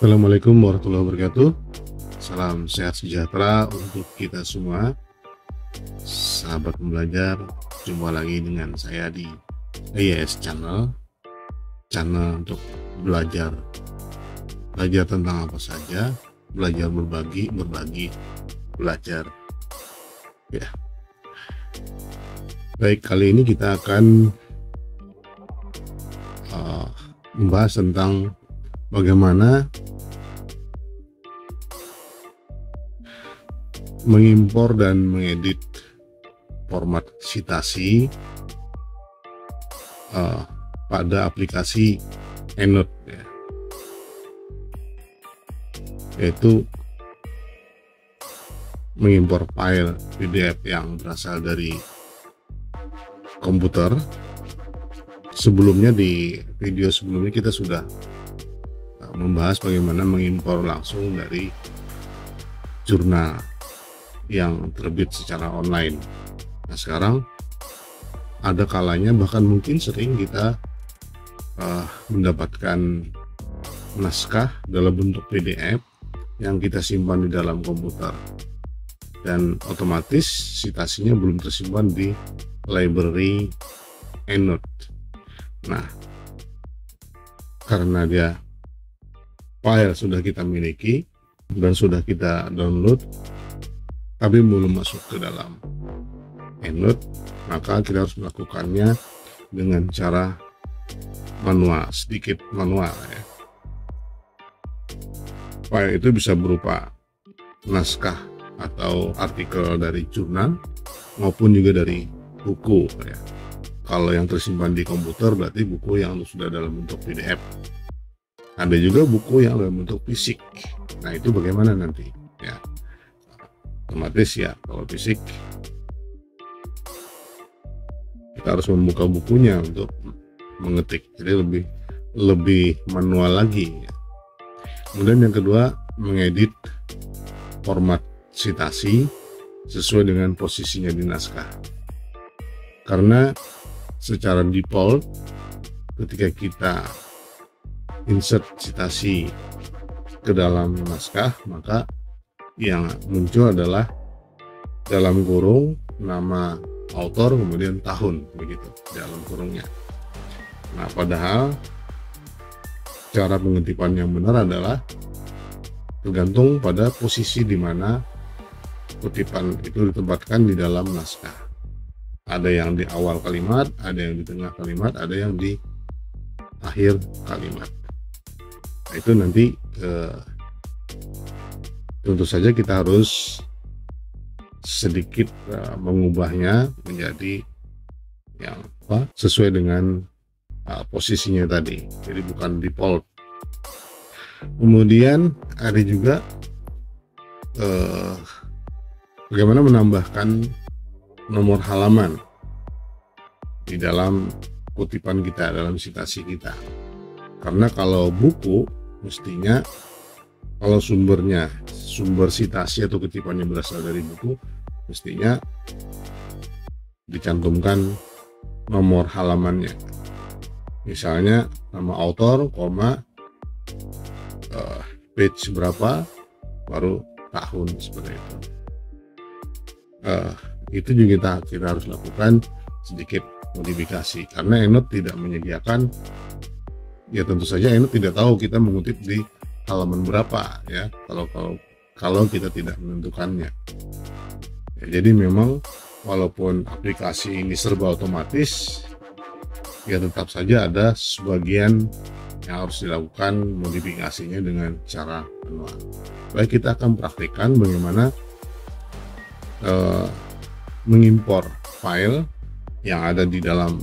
Assalamualaikum warahmatullahi wabarakatuh. Salam sehat sejahtera untuk kita semua. Sahabat pembelajar, jumpa lagi dengan saya di IAS Channel untuk belajar tentang apa saja, belajar berbagi, belajar. Ya. Baik, kali ini kita akan membahas tentang bagaimana mengimpor dan mengedit format citasi pada aplikasi EndNote, ya. Yaitu mengimpor file PDF yang berasal dari komputer. Sebelumnya, di video sebelumnya kita sudah membahas bagaimana mengimpor langsung dari jurnal yang terbit secara online. Nah, sekarang ada kalanya, bahkan mungkin sering kita mendapatkan naskah dalam bentuk PDF yang kita simpan di dalam komputer, dan otomatis citasinya belum tersimpan di library EndNote. Nah, karena dia file sudah kita miliki dan sudah kita download, tapi belum masuk ke dalam EndNote, maka kita harus melakukannya dengan cara manual, sedikit manual, ya. File itu bisa berupa naskah atau artikel dari jurnal maupun juga dari buku, ya. Kalau yang tersimpan di komputer berarti buku yang sudah dalam bentuk PDF. Ada juga buku yang dalam bentuk fisik. Nah, itu bagaimana nanti, ya? Otomatis, ya, kalau fisik kita harus membuka bukunya untuk mengetik, jadi lebih manual lagi, ya. Kemudian yang kedua, mengedit format citasi sesuai dengan posisinya di naskah. Karena secara default ketika kita insert citasi ke dalam naskah, maka yang muncul adalah dalam kurung nama author, kemudian tahun, begitu, dalam kurungnya. Nah, padahal cara pengetipan yang benar adalah tergantung pada posisi di mana kutipan itu ditempatkan di dalam naskah. Ada yang di awal kalimat, ada yang di tengah kalimat, ada yang di akhir kalimat. Nah, itu nanti tentu saja kita harus sedikit mengubahnya menjadi yang sesuai dengan posisinya tadi, jadi bukan default. Kemudian ada juga bagaimana menambahkan nomor halaman di dalam kutipan kita, dalam citasi kita. Karena kalau buku, mestinya kalau sumber citasi atau kutipannya berasal dari buku, mestinya dicantumkan nomor halamannya. Misalnya nama author, page berapa, baru tahun, seperti itu. Itu juga kita harus lakukan sedikit modifikasi, karena EndNote tidak menyediakan, ya tentu saja EndNote tidak tahu kita mengutip di halaman berapa, ya, kalau kita tidak menentukannya, ya. Jadi memang walaupun aplikasi ini serba otomatis, ya tetap saja ada sebagian yang harus dilakukan modifikasinya dengan cara manual. Baik, kita akan praktikkan bagaimana mengimpor file yang ada di dalam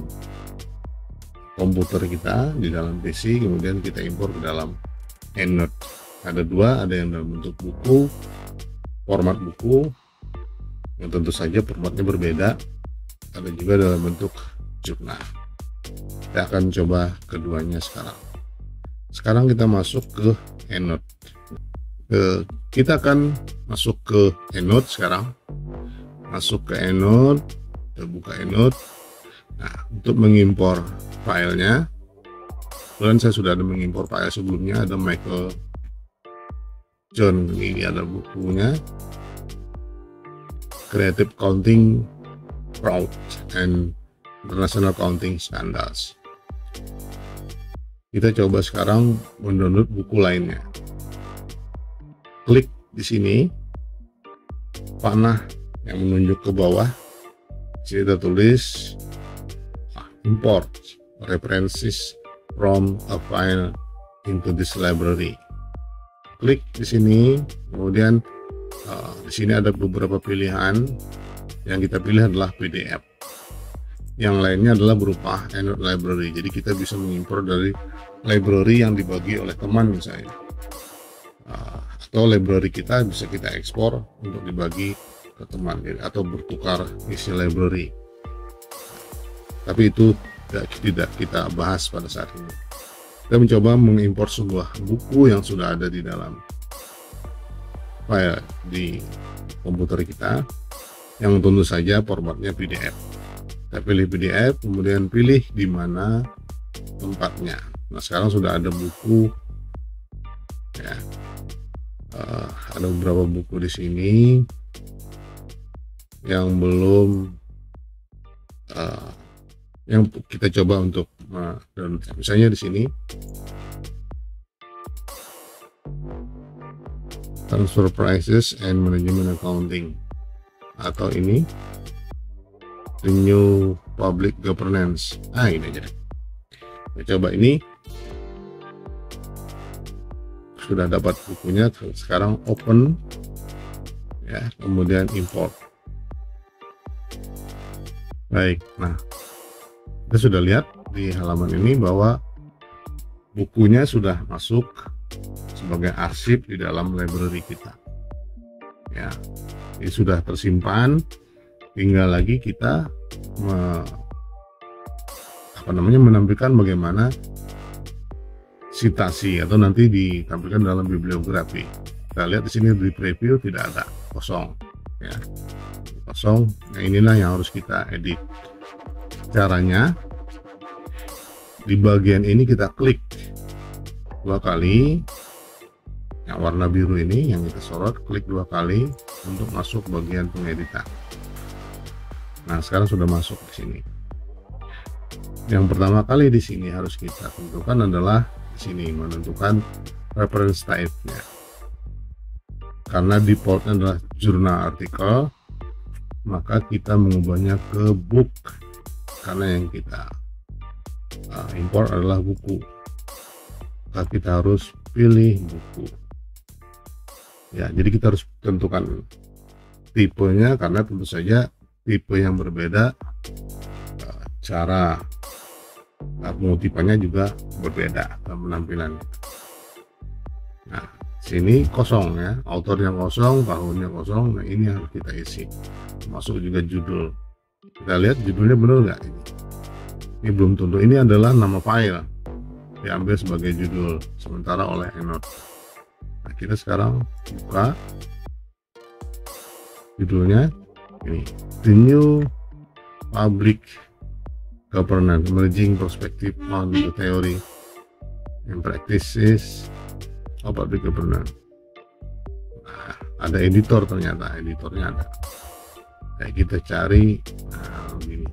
komputer kita, di dalam PC, kemudian kita impor ke dalam EndNote. Ada dua, ada yang dalam bentuk buku, format buku, yang tentu saja formatnya berbeda, ada juga dalam bentuk jurnal. Kita akan coba keduanya sekarang. Sekarang kita masuk ke EndNote. Kita akan masuk ke EndNote sekarang. Masuk ke EndNote, kita buka EndNote. Nah, untuk mengimpor filenya, kemudian saya sudah ada mengimpor file sebelumnya, ada Michael John. Ini ada bukunya, Creative Accounting Fraud and International Accounting Scandals. Kita coba sekarang mendownload buku lainnya. Klik di sini, panah yang menunjuk ke bawah. Di sini tertulis import references from a file into this library. Klik di sini, kemudian di sini ada beberapa pilihan. Yang kita pilih adalah PDF. Yang lainnya adalah berupa EndNote library. Jadi kita bisa mengimpor dari library yang dibagi oleh teman misalnya, atau library kita bisa kita ekspor untuk dibagi ke teman, atau bertukar isi library. Tapi itu tidak kita bahas pada saat ini. Kita mencoba mengimpor sebuah buku yang sudah ada di dalam file di komputer kita, yang tentu saja formatnya PDF. Kita pilih PDF, kemudian pilih di mana tempatnya. Nah, sekarang sudah ada buku, ya, ada beberapa buku di sini yang belum, yang kita coba untuk misalnya di sini Transfer Prices and Management Accounting, atau ini The New Public Governance. Ini aja. Kita coba ini. Sudah dapat bukunya, sekarang open, ya, kemudian import. Baik, nah kita sudah lihat di halaman ini bahwa bukunya sudah masuk sebagai arsip di dalam library kita. Ya, ini sudah tersimpan. Tinggal lagi kita menampilkan bagaimana citasi, atau nanti ditampilkan dalam bibliografi. Kita lihat di sini di preview tidak ada, kosong, ya, kosong. Nah, inilah yang harus kita edit. Caranya di bagian ini kita klik 2 kali, yang warna biru ini yang kita sorot, klik 2 kali untuk masuk bagian pengeditan. Nah, sekarang sudah masuk di sini. Yang pertama kali di sini harus kita tentukan adalah di sini menentukan reference type-nya. Karena defaultnya adalah jurnal artikel, maka kita mengubahnya ke book, karena yang kita import adalah buku. Maka kita harus pilih buku. Ya, jadi kita harus tentukan tipenya, karena tentu saja tipe yang berbeda, cara pengutipannya juga berbeda penampilan. Nah, sini kosong, ya, autornya kosong, tahunnya kosong. Nah, ini harus kita isi. Masuk juga judul. Kita lihat judulnya benar nggak ini? Ini belum tentu. Ini adalah nama file, diambil sebagai judul sementara oleh EndNote. Nah, kita sekarang buka judulnya ini, The New Public Governance Merging Perspective on the Theory and Practices of Public Governance. Nah, ada editor, ternyata editornya ada. Kayak kita cari, begini,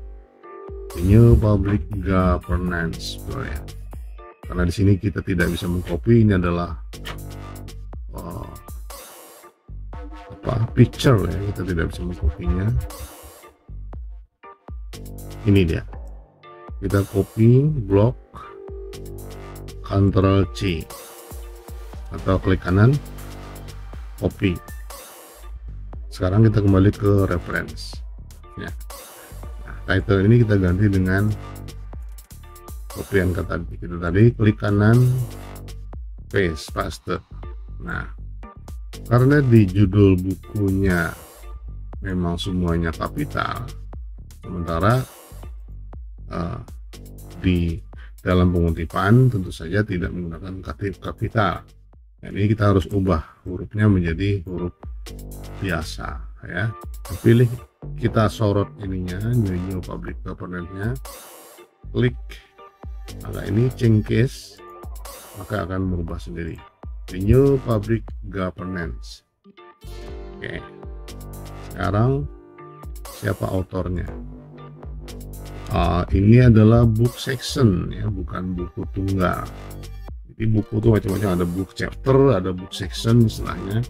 The New Public Governance, ya. Karena di sini kita tidak bisa mengcopy, ini adalah picture, ya, kita tidak bisa mengcopy-nya. Ini dia, kita copy, blok, Ctrl C, atau klik kanan, copy. Sekarang kita kembali ke reference, ya. Nah, title ini kita ganti dengan kopian kata kita tadi, klik kanan, paste. Nah, karena di judul bukunya memang semuanya kapital, sementara di dalam pengutipan tentu saja tidak menggunakan kapital. Nah, ini kita harus ubah hurufnya menjadi huruf biasa, ya. Pilih, kita sorot ininya, new public governance-nya, klik, maka ini change case, maka akan berubah sendiri. The New Public Governance. Oke, sekarang siapa autornya? Ini adalah book section ya, bukan buku tunggal. Jadi buku tuh macam-macam, ada book chapter, ada book section istilahnya.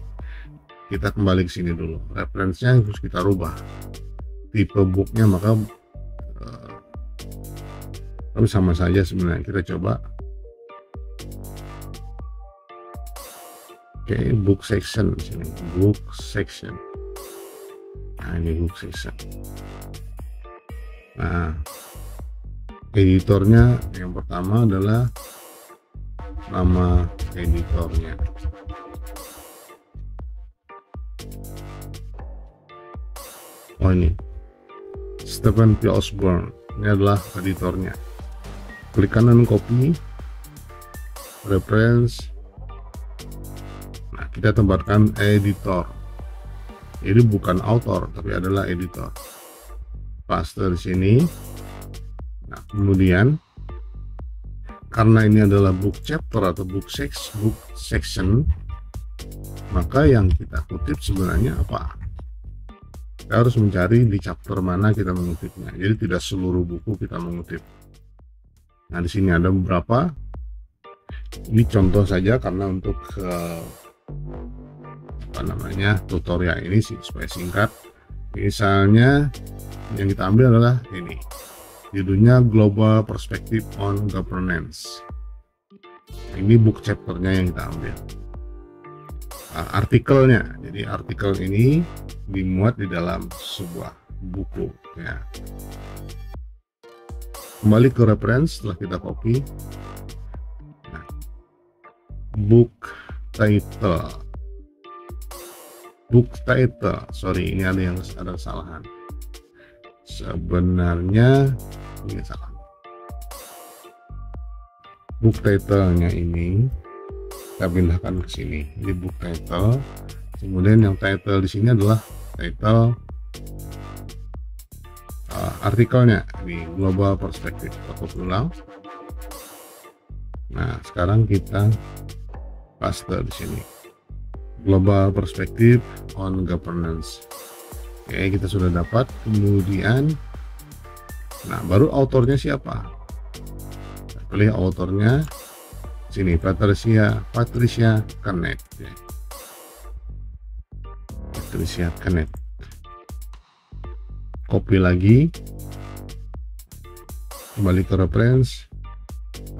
Kita kembali ke sini dulu, referensinya harus kita rubah tipe booknya, maka tapi sama saja sebenarnya. Kita coba. Oke, book section di sini, book section. Nah, ini book section. Nah, editornya yang pertama adalah nama editornya. Oh, ini Stephen P. Osborne, ini adalah editornya. Klik kanan copy, reference. Nah, kita tempatkan editor. Ini bukan author tapi adalah editor. Paste di sini. Nah, kemudian karena ini adalah book chapter atau book section, maka yang kita kutip sebenarnya apa? Kita harus mencari di chapter mana kita mengutipnya. Jadi tidak seluruh buku kita mengutip. Nah, di sini ada beberapa. Ini contoh saja karena untuk tutorial ini sih supaya singkat. Misalnya yang kita ambil adalah ini. Judulnya Global Perspective on Governance. Ini book chapternya yang kita ambil. Artikelnya, jadi artikel ini dimuat di dalam sebuah buku ya. Kembali ke reference setelah kita copy. Nah, book title, sorry, ini ada kesalahan. Sebenarnya ini salah. Book title-nya ini kita pindahkan ke sini. Ini book title. Kemudian yang title di sini adalah title artikelnya di Global Perspective. Aku ulang. Nah, sekarang kita paste di sini. Global Perspective on Governance. Oke, kita sudah dapat. Kemudian, nah, baru autornya siapa? Kita pilih autornya. Sini, Patricia Canet ya. Patricia Canet. Copy lagi, kembali ke reference,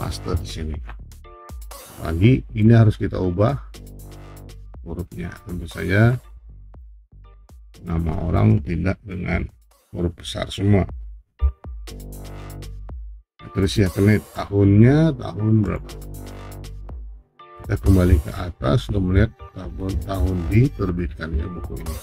paste di sini. Lagi, ini harus kita ubah hurufnya. Tentu saja nama orang tidak dengan huruf besar semua. Patricia Canet, tahunnya tahun berapa? Kita kembali ke atas untuk melihat tahun diterbitkannya buku ini.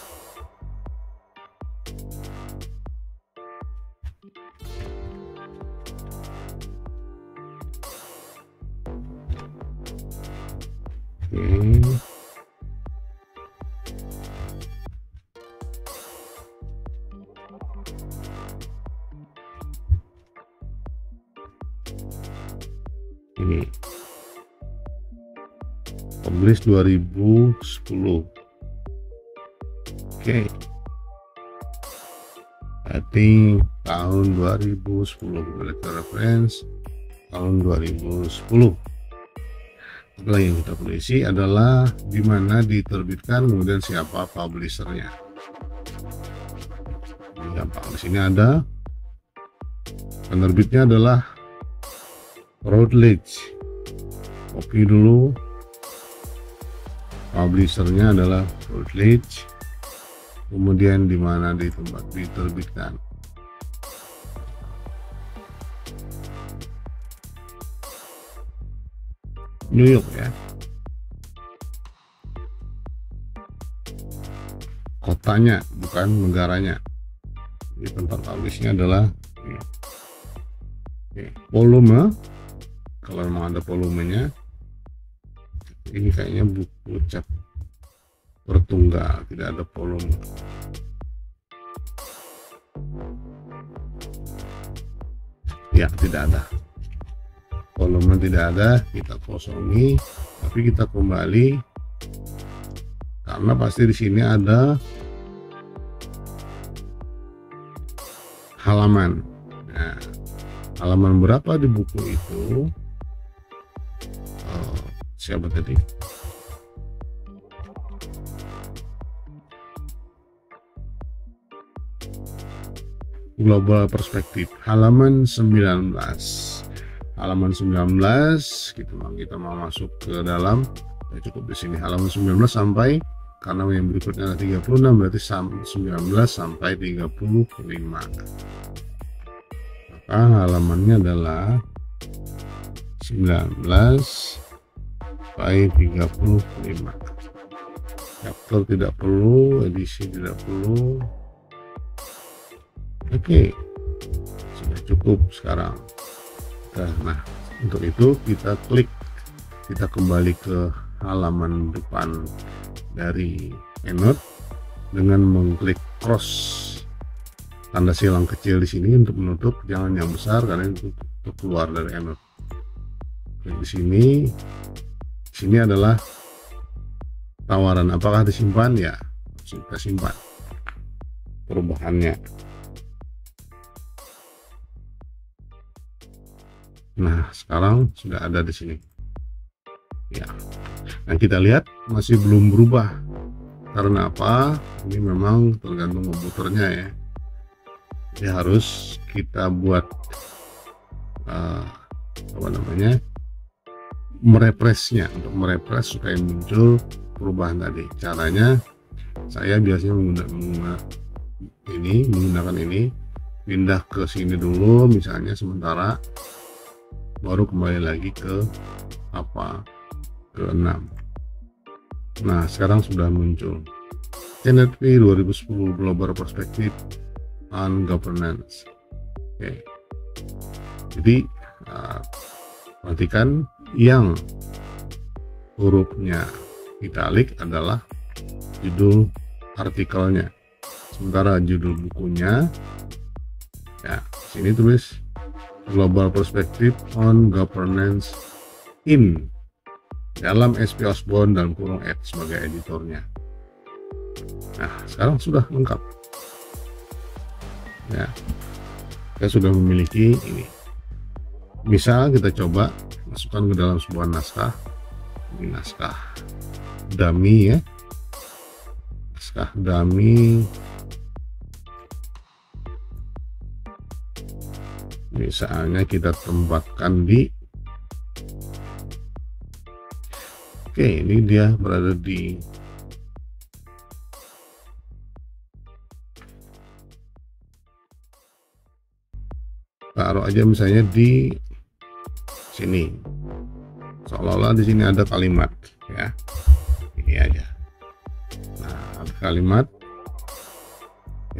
Ini publish 2010. Oke, berarti tahun 2010. Kita reference tahun 2010. Setelah yang kita perlu isi adalah di mana diterbitkan, kemudian siapa publishernya. Ini gampang, di sini ada penerbitnya adalah Routledge. Copy dulu. Publishernya adalah Routledge. Kemudian di mana di tempat diterbitkan. New York ya. Kotanya bukan negaranya. Di tempat publishnya adalah ini. Oke. Volume, kalau memang ada volumenya. Ini kayaknya buku chapter tunggal, tidak ada volume. Ya, tidak ada. Volume tidak ada, kita kosongi. Tapi kita kembali karena pasti di sini ada halaman. Nah, halaman berapa di buku itu? Siapa tadi? Global Perspective, halaman 19. Halaman 19 kita mau masuk ke dalam, ya cukup di sini halaman 19 sampai, karena yang berikutnya ada 36, berarti 19 sampai 35. Maka halamannya adalah 19 sampai 35. Chapter tidak perlu, edisi tidak perlu. Oke, sudah cukup sekarang. Nah, untuk itu kita kembali ke halaman depan dari EndNote dengan mengklik cross tanda silang kecil di sini untuk menutup, jangan yang besar karena itu untuk keluar dari EndNote. Klik di sini adalah tawaran, apakah disimpan? Ya, kita simpan perubahannya. Nah, sekarang sudah ada di sini. Ya. Nah, kita lihat masih belum berubah. Karena apa? Ini memang tergantung komputernya ya. Jadi harus kita buat merefreshnya, untuk merefresh supaya muncul perubahan tadi. Caranya saya biasanya menggunakan ini, pindah ke sini dulu misalnya sementara, baru kembali lagi ke 6. Nah, sekarang sudah muncul CNET-V 2010 Global Perspective on Governance. Oke. Jadi perhatikan yang hurufnya italik adalah judul artikelnya, sementara judul bukunya ya sini tulis Global Perspective on Governance in dalam SP Osborne dan kurung Ed sebagai editornya. Nah, sekarang sudah lengkap. Ya, kita sudah memiliki ini. Misal kita coba masukkan ke dalam sebuah naskah. Ini naskah dummy ya. Naskah dummy. Misalnya kita tempatkan di, oke, ini dia berada di taruh aja misalnya di sini, seolah-olah di sini ada kalimat ya, ini aja. Nah, ada kalimat,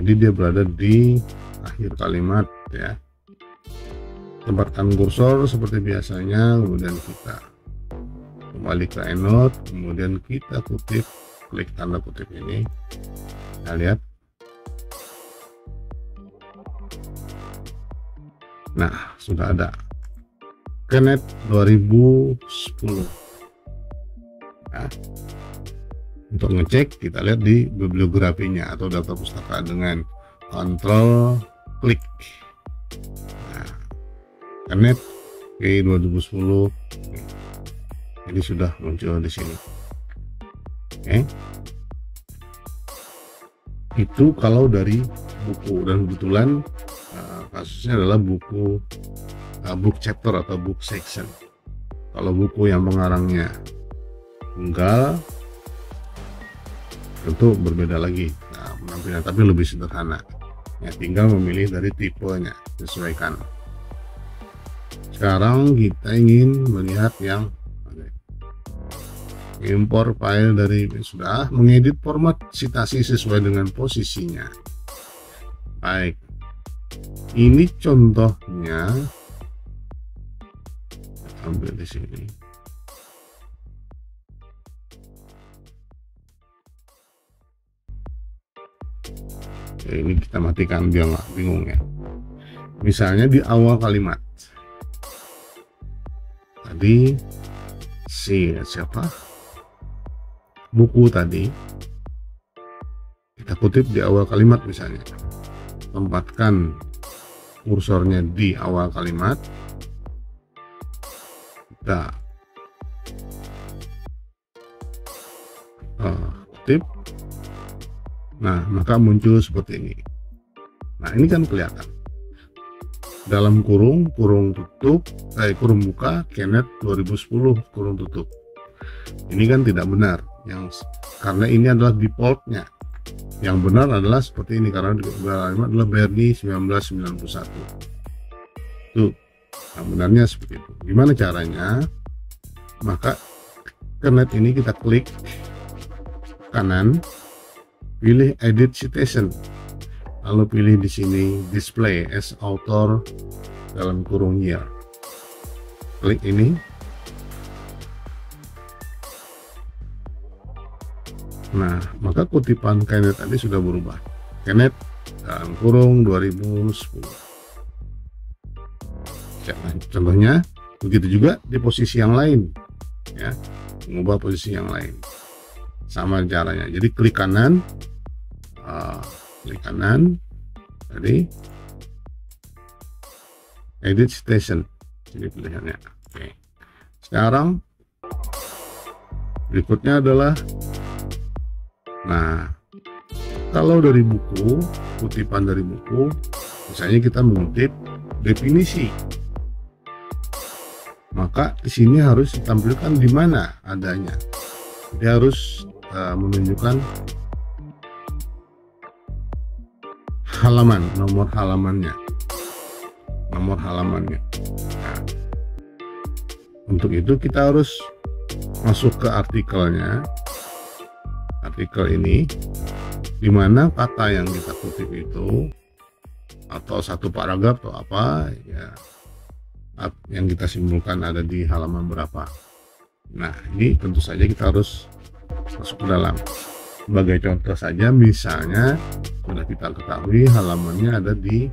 jadi dia berada di akhir kalimat ya. Tempatkan kursor seperti biasanya, kemudian kita kembali ke EndNote, kemudian kita klik tanda kutip ini. Kita lihat. Nah, sudah ada CNET 2010. Nah, untuk ngecek kita lihat di bibliografinya atau daftar pustaka dengan kontrol klik. CNET 2010 ini sudah muncul di sini. Oke. Itu kalau dari buku, dan kebetulan kasusnya adalah buku book chapter atau book section. Kalau buku yang pengarangnya tunggal tentu berbeda lagi penampilan, tapi lebih sederhana ya, tinggal memilih dari tipenya, sesuaikan. Sekarang kita ingin melihat yang impor file dari, sudah mengedit format citasi sesuai dengan posisinya. Baik, ini contohnya, ambil di sini. Oke, ini kita matikan biar nggak bingung ya. Misalnya di awal kalimat tadi siapa buku tadi, kita kutip di awal kalimat misalnya, tempatkan kursornya di awal kalimat, kita kutip, nah maka muncul seperti ini. Nah ini kan kelihatan dalam kurung tutup, kurung buka Kenneth 2010 kurung tutup. Ini kan tidak benar, karena ini adalah defaultnya. Yang benar adalah seperti ini, karena kalimat adalah Bernie 1991. Tuh, nah benarnya seperti itu. Gimana caranya? Maka Kenneth ini kita klik kanan, pilih Edit Citation, lalu pilih di sini Display as Author dalam kurung year. Klik ini. Nah, maka kutipan Kenneth tadi sudah berubah. Kenneth dalam kurung 2010. Contohnya, begitu juga di posisi yang lain, ya, mengubah posisi yang lain. Sama caranya. Jadi klik kanan, tadi Edit Citation. Jadi pilihannya. Oke. Sekarang berikutnya adalah, nah, kalau dari buku, kutipan dari buku, misalnya kita mengutip definisi, maka di sini harus ditampilkan di mana adanya. Dia harus menunjukkan halaman, nomor halamannya. Nah, untuk itu kita harus masuk ke artikelnya. Artikel ini, di mana kata yang kita kutip itu, atau satu paragraf atau apa ya, yang kita simpulkan ada di halaman berapa. Nah, ini tentu saja kita harus masuk ke dalam. Sebagai contoh saja, misalnya sudah kita ketahui halamannya ada di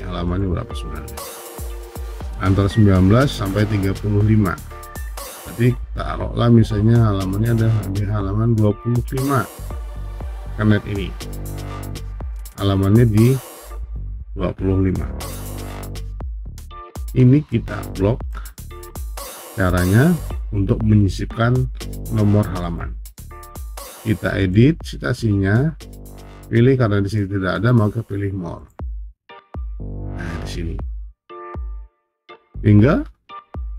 halamannya berapa sebenarnya, antara 19 sampai 35. Jadi taruhlah misalnya halamannya ada di halaman 25. Kenneth ini halamannya di 25. Ini kita blok. Caranya untuk menyisipkan nomor halaman, kita edit citasinya, pilih, karena di sini tidak ada maka pilih more. Nah, di sini tinggal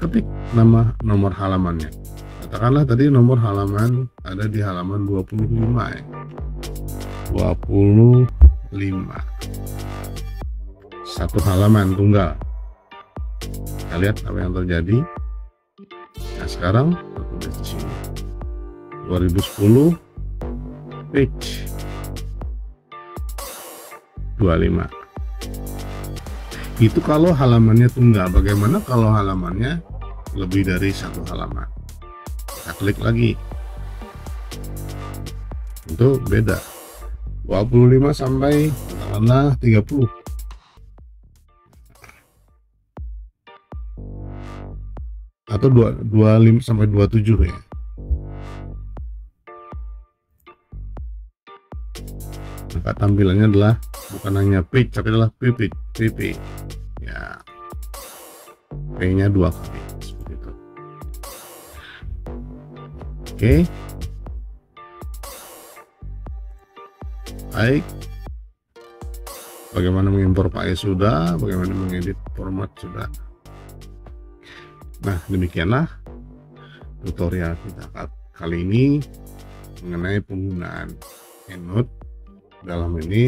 ketik nama nomor halamannya. Katakanlah tadi nomor halaman ada di halaman 25 ya. 25. Satu halaman tunggal. Kita lihat apa yang terjadi. Nah, sekarang tulis di sini 2010 page 25. Itu kalau halamannya tunggal. Bagaimana kalau halamannya lebih dari satu halaman? Kita klik lagi. Itu beda. 25 sampai katakanlah 30. Atau 25 sampai 27 ya. Maka tampilannya adalah bukan hanya page tapi adalah pp ya, p-nya 2 kali seperti itu. Oke, baik. Bagaimana mengimpor file sudah, bagaimana mengedit format sudah. Nah, demikianlah tutorial kita kali ini mengenai penggunaan EndNote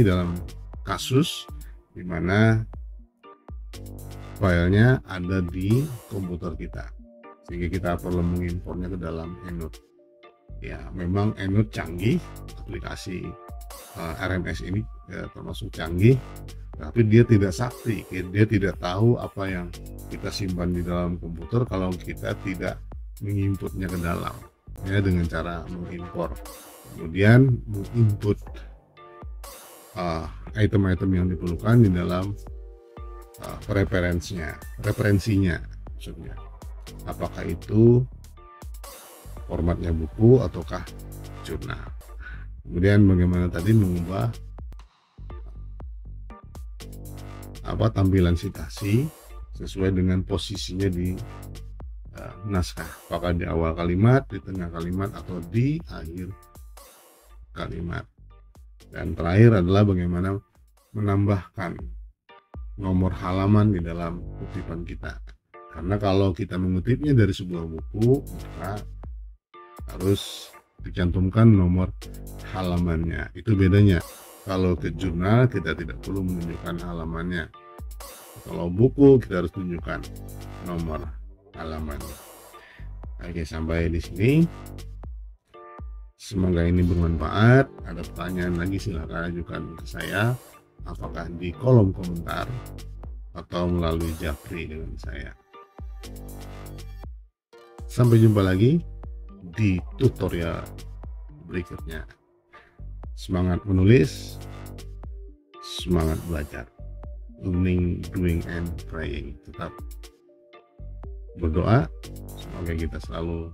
dalam kasus di mana filenya ada di komputer kita, sehingga kita perlu mengimpornya ke dalam EndNote. Ya, memang EndNote canggih, aplikasi RMS ini ya, termasuk canggih, tapi dia tidak sakti, dia tidak tahu apa yang kita simpan di dalam komputer kalau kita tidak menginputnya ke dalam, ya, dengan cara mengimpor, kemudian menginput item-item yang diperlukan di dalam referensinya maksudnya. apakah itu formatnya buku ataukah jurnal. Kemudian bagaimana tadi mengubah tampilan citasi sesuai dengan posisinya di naskah, apakah di awal kalimat, di tengah kalimat, atau di akhir kalimat. Dan terakhir adalah bagaimana menambahkan nomor halaman di dalam kutipan kita. Karena kalau kita mengutipnya dari sebuah buku, maka harus dicantumkan nomor halamannya. Itu bedanya. Kalau ke jurnal kita tidak perlu menunjukkan halamannya. Kalau buku kita harus tunjukkan nomor halamannya. Oke, sampai di sini. Semoga ini bermanfaat. Ada pertanyaan lagi silahkan ajukan ke saya, apakah di kolom komentar atau melalui japri dengan saya. Sampai jumpa lagi di tutorial berikutnya. Semangat menulis, semangat belajar. Learning, doing, and praying. Tetap berdoa semoga kita selalu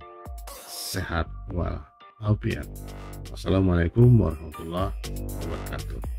sehat walafiat. Wassalamualaikum warahmatullahi wabarakatuh.